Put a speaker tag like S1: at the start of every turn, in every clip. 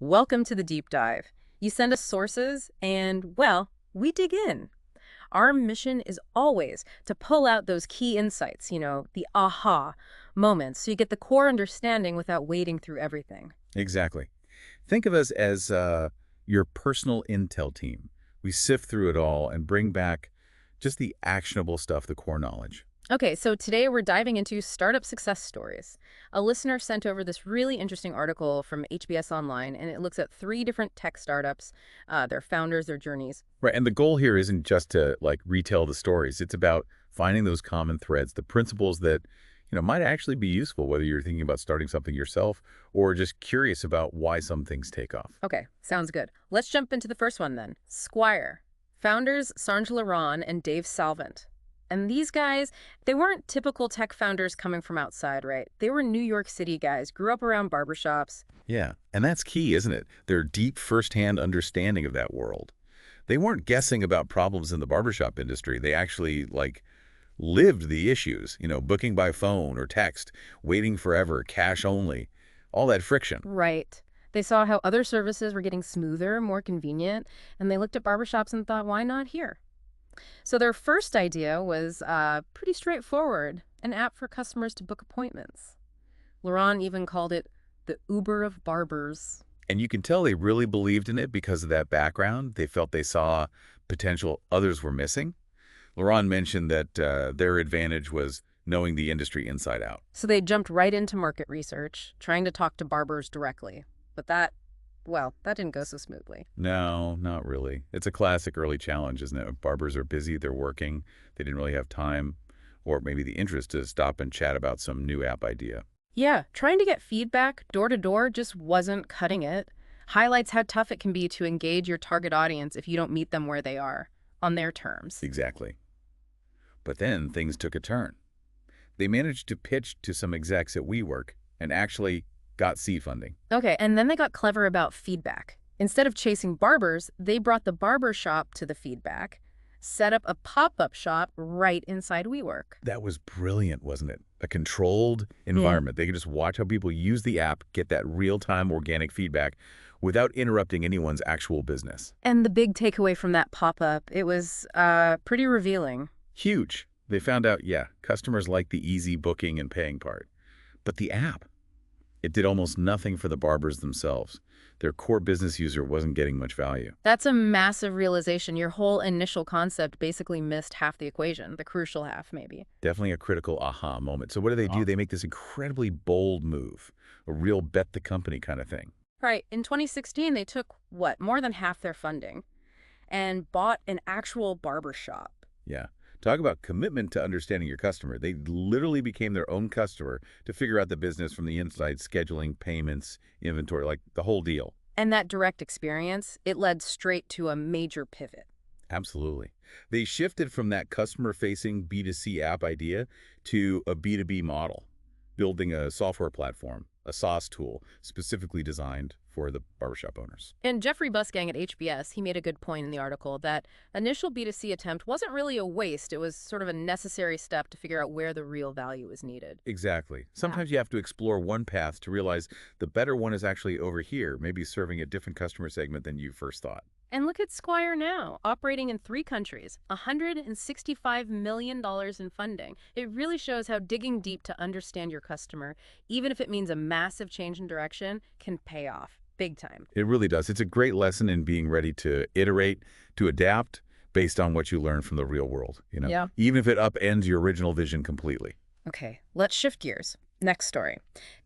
S1: Welcome to the deep dive. You send us sources and, well, we dig in. Our mission is always to pull out those key insights, the aha moments, so you get the core understanding without wading through everything.
S2: Exactly. Think of us as your personal intel team. We sift through it all and bring back just the actionable stuff, the core knowledge.
S1: Okay, so today we're diving into startup success stories. A listener sent over this really interesting article from HBS Online, and it looks at three different tech startups, their founders, their journeys.
S2: Right, and the goal here isn't just to retell the stories. It's about finding those common threads, the principles that, might actually be useful whether you're thinking about starting something yourself or just curious about why some things take off.
S1: Okay, sounds good. Let's jump into the first one then. Squire. Founders Sanj Laron and Dave Salvant. And these guys, they weren't typical tech founders coming from outside, right? They were New York City guys, grew up around barbershops.
S2: Yeah, and that's key, isn't it? Their deep firsthand understanding of that world. They weren't guessing about problems in the barbershop industry. They actually, lived the issues, booking by phone or text, waiting forever, cash only, all that friction.
S1: Right. They saw how other services were getting smoother, more convenient, and they looked at barbershops and thought, why not here? So their first idea was pretty straightforward, an app for customers to book appointments. Laurent even called it the Uber of barbers.
S2: And you can tell they really believed in it because of that background. They felt they saw potential others were missing. Laurent mentioned that their advantage was knowing the industry inside out.
S1: So they jumped right into market research, trying to talk to barbers directly. But that didn't go so smoothly.
S2: No, not really. It's a classic early challenge, isn't it? Barbers are busy, they're working, they didn't really have time, or maybe the interest to stop and chat about some new app idea.
S1: Yeah, trying to get feedback door to door just wasn't cutting it. Highlights how tough it can be to engage your target audience if you don't meet them where they are, on their terms.
S2: Exactly. But then things took a turn. They managed to pitch to some execs at WeWork and actually got seed funding.
S1: Okay, and then they got clever about feedback. Instead of chasing barbers, they brought the barber shop to the feedback, set up a pop-up shop right inside WeWork.
S2: That was brilliant, wasn't it? A controlled environment. They could just watch how people use the app, get that real-time organic feedback without interrupting anyone's actual business.
S1: And the big takeaway from that pop-up, it was pretty revealing.
S2: Huge. They found out, yeah, customers like the easy booking and paying part. But the app, it did almost nothing for the barbers themselves. Their core business user wasn't getting much value.
S1: That's a massive realization. Your whole initial concept basically missed half the equation, the crucial half, maybe.
S2: Definitely a critical aha moment. So what do? They make this incredibly bold move, a real bet the company kind of thing.
S1: Right. In 2016, they took, more than half their funding and bought an actual barber shop.
S2: Yeah. Talk about commitment to understanding your customer. They literally became their own customer to figure out the business from the inside, scheduling, payments, inventory, like the whole deal.
S1: And that direct experience, it led straight to a major pivot.
S2: Absolutely. They shifted from that customer-facing B2C app idea to a B2B model, building a software platform, a SaaS tool specifically designed for the barbershop owners.
S1: And Jeffrey Busgang at HBS, he made a good point in the article that initial B2C attempt wasn't really a waste. It was sort of a necessary step to figure out where the real value is needed.
S2: Exactly. Sometimes you have to explore one path to realize the better one is actually over here, maybe serving a different customer segment than you first thought.
S1: And look at Squire now, operating in 3 countries, $165 million in funding. It really shows how digging deep to understand your customer, even if it means a massive change in direction, can pay off big time.
S2: It really does. It's a great lesson in being ready to iterate, to adapt based on what you learn from the real world,
S1: Yeah.
S2: even if it upends your original vision completely.
S1: Okay, let's shift gears. Next story.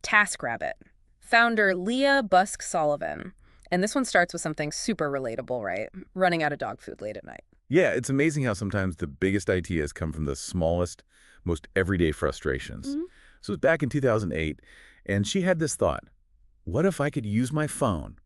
S1: TaskRabbit. Founder Leah Busk Sullivan. And this one starts with something super relatable, right? Running out of dog food late at night.
S2: Yeah, it's amazing how sometimes the biggest ideas come from the smallest, most everyday frustrations. So it was back in 2008, and she had this thought. What if I could use my phone,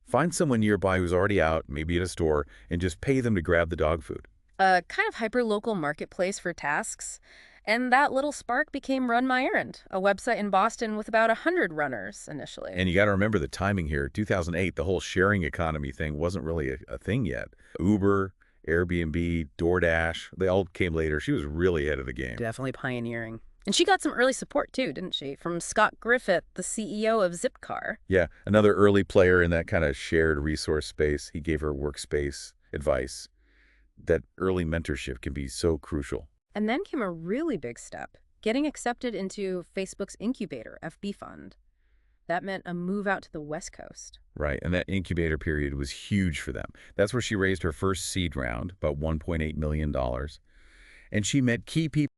S2: find someone nearby who's already out, maybe at a store, and just pay them to grab the dog food?
S1: A kind of hyper-local marketplace for tasks. And that little spark became Run My Errand, a website in Boston with about 100 runners initially.
S2: And you got to remember the timing here. 2008, the whole sharing economy thing wasn't really a thing yet. Uber, Airbnb, DoorDash, they all came later. She was really ahead of the game.
S1: Definitely pioneering. And she got some early support too, didn't she? From Scott Griffith, the CEO of Zipcar.
S2: Yeah, another early player in that kind of shared resource space. He gave her workspace advice. That early mentorship can be so crucial.
S1: And then came a really big step, getting accepted into Facebook's incubator, FB Fund. That meant a move out to the West Coast.
S2: Right, and that incubator period was huge for them. That's where she raised her first seed round, about $1.8 million. And she met key people